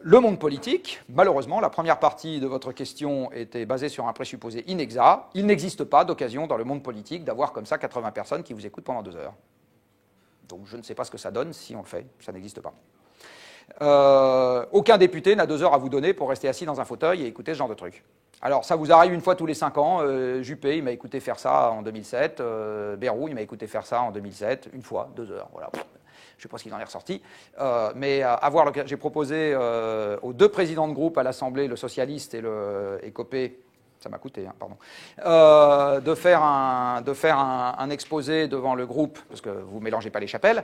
Le monde politique, malheureusement, la première partie de votre question était basée sur un présupposé inexact. Il n'existe pas d'occasion dans le monde politique d'avoir comme ça 80 personnes qui vous écoutent pendant 2 heures. Donc je ne sais pas ce que ça donne si on le fait, ça n'existe pas. Aucun député n'a 2 heures à vous donner pour rester assis dans un fauteuil et écouter ce genre de truc. Alors ça vous arrive une fois tous les 5 ans, Juppé il m'a écouté faire ça en 2007, Bayrou il m'a écouté faire ça en 2007, une fois, 2 heures, voilà. Je ne sais pas ce qu'il en est ressorti, mais j'ai proposé aux 2 présidents de groupe à l'Assemblée, le socialiste et le Copé, ça m'a coûté, hein, pardon, de faire un exposé devant le groupe, parce que vous ne mélangez pas les chapelles,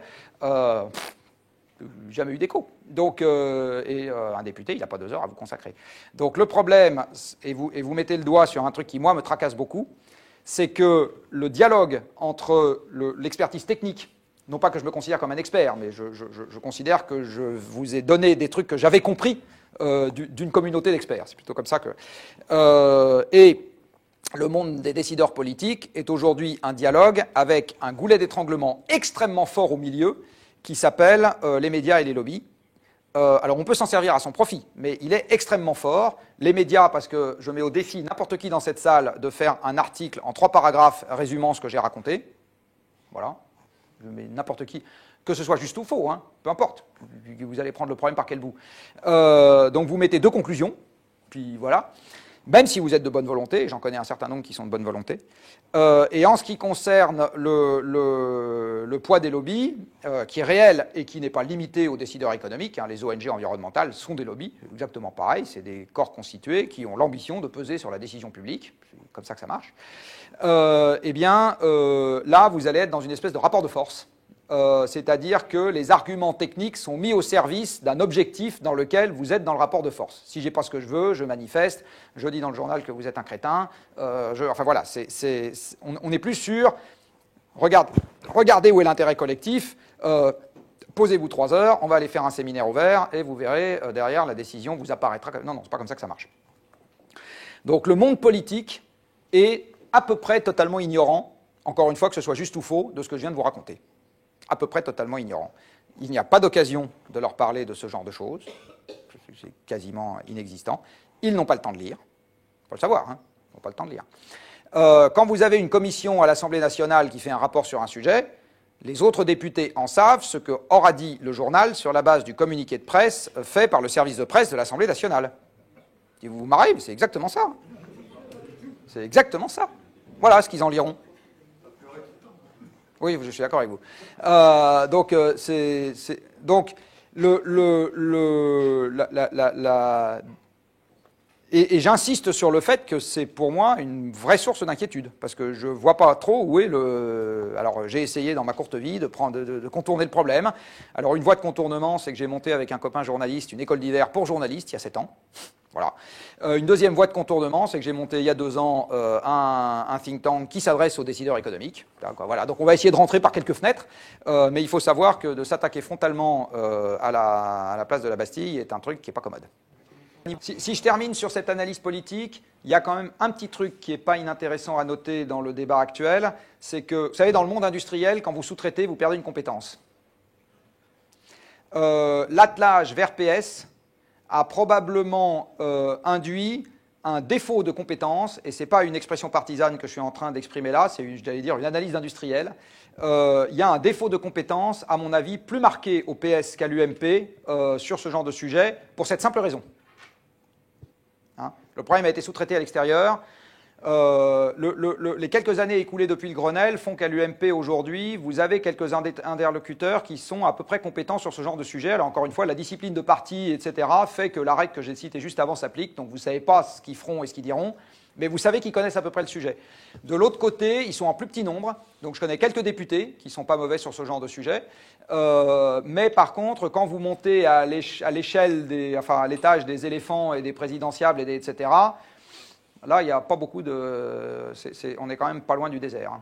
jamais eu d'écho. Donc, un député, il n'a pas 2 heures à vous consacrer. Donc le problème, et vous mettez le doigt sur un truc qui, moi, me tracasse beaucoup, c'est que le dialogue entre l'expertise technique, non pas que je me considère comme un expert, mais je considère que je vous ai donné des trucs que j'avais compris d'une communauté d'experts. C'est plutôt comme ça que... et le monde des décideurs politiques est aujourd'hui un dialogue avec un goulet d'étranglement extrêmement fort au milieu qui s'appelle les médias et les lobbies. Alors on peut s'en servir à son profit, mais il est extrêmement fort. Les médias, parce que je mets au défi n'importe qui dans cette salle de faire un article en 3 paragraphes résumant ce que j'ai raconté. Voilà. Mais n'importe qui, que ce soit juste ou faux, hein, peu importe, vous allez prendre le problème par quel bout. Donc vous mettez 2 conclusions, puis voilà, même si vous êtes de bonne volonté, j'en connais un certain nombre qui sont de bonne volonté. Et en ce qui concerne le poids des lobbies, qui est réel et qui n'est pas limité aux décideurs économiques, hein, les ONG environnementales sont des lobbies, exactement pareil, c'est des corps constitués qui ont l'ambition de peser sur la décision publique, c'est comme ça que ça marche. Eh bien, là, vous allez être dans une espèce de rapport de force. C'est-à-dire que les arguments techniques sont mis au service d'un objectif dans lequel vous êtes dans le rapport de force. Si j'ai pas ce que je veux, je manifeste, je dis dans le journal que vous êtes un crétin, enfin voilà, on n'est plus sûr, regardez où est l'intérêt collectif, posez-vous 3 heures, on va aller faire un séminaire ouvert, et vous verrez, derrière, la décision vous apparaîtra... Non, c'est pas comme ça que ça marche. Donc le monde politique est à peu près totalement ignorant, encore une fois que ce soit juste ou faux, de ce que je viens de vous raconter. À peu près totalement ignorant. Il n'y a pas d'occasion de leur parler de ce genre de choses, c'est quasiment inexistant. Ils n'ont pas le temps de lire, il faut le savoir, hein, ils n'ont pas le temps de lire. Quand vous avez une commission à l'Assemblée nationale qui fait un rapport sur un sujet, les autres députés en savent ce que aura dit le journal sur la base du communiqué de presse fait par le service de presse de l'Assemblée nationale. Si vous vous marrez, mais c'est exactement ça. C'est exactement ça. Voilà ce qu'ils en liront. Oui, je suis d'accord avec vous. Et j'insiste sur le fait que c'est pour moi une vraie source d'inquiétude, parce que je ne vois pas trop où est le... Alors j'ai essayé dans ma courte vie de contourner le problème. Alors une voie de contournement, c'est que j'ai monté avec un copain journaliste une école d'hiver pour journalistes il y a 7 ans. Voilà. Une deuxième voie de contournement, c'est que j'ai monté il y a 2 ans un think tank qui s'adresse aux décideurs économiques. Voilà. Donc on va essayer de rentrer par quelques fenêtres, mais il faut savoir que de s'attaquer frontalement à la place de la Bastille est un truc qui n'est pas commode. Si je termine sur cette analyse politique, il y a quand même un petit truc qui n'est pas inintéressant à noter dans le débat actuel, c'est que, vous savez, dans le monde industriel, quand vous sous-traitez, vous perdez une compétence. L'attelage vers PS a probablement induit un défaut de compétence, et ce n'est pas une expression partisane que je suis en train d'exprimer là, c'est, j'allais dire, une analyse industrielle. Il y a un défaut de compétence, à mon avis, plus marqué au PS qu'à l'UMP sur ce genre de sujet, pour cette simple raison. Hein, le problème a été sous-traité à l'extérieur. Les quelques années écoulées depuis le Grenelle font qu'à l'UMP aujourd'hui, vous avez quelques interlocuteurs qui sont à peu près compétents sur ce genre de sujet. Alors encore une fois, la discipline de parti, etc., fait que la règle que j'ai citée juste avant s'applique. Donc vous ne savez pas ce qu'ils feront et ce qu'ils diront, mais vous savez qu'ils connaissent à peu près le sujet. De l'autre côté, ils sont en plus petit nombre. Donc je connais quelques députés qui ne sont pas mauvais sur ce genre de sujet. Mais par contre, quand vous montez à l'échelle, à l'étage des éléphants et des présidentiables, etc., là, il n'y a pas beaucoup de... on est quand même pas loin du désert. Hein.